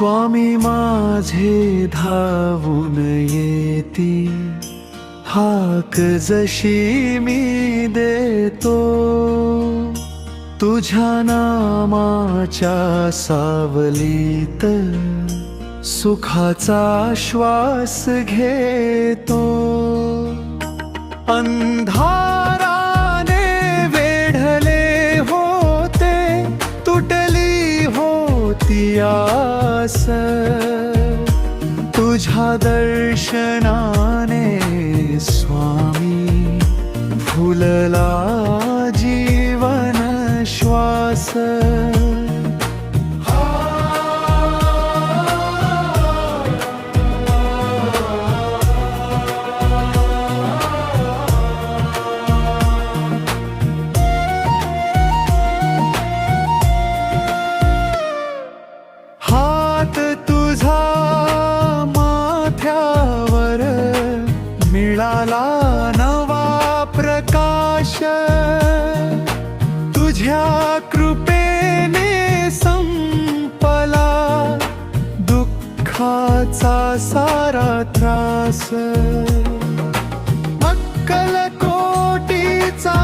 स्वामी माझे धावून येती, हाक जशी मी देतो, तुझ्या नामाच्या सावलीत सुखाचा श्वास घेतो. अंधाराने वेढले होते, तुटली होती आस, तुझ्या दर्शनाने स्वामी फुलला जीवन श्वास. हात तुझा माथ्यावर, मिळाला नवा प्रकाश, तुझ्या कृपेने संपला दुःखाचा सारा त्रास. अक्कलकोटीचा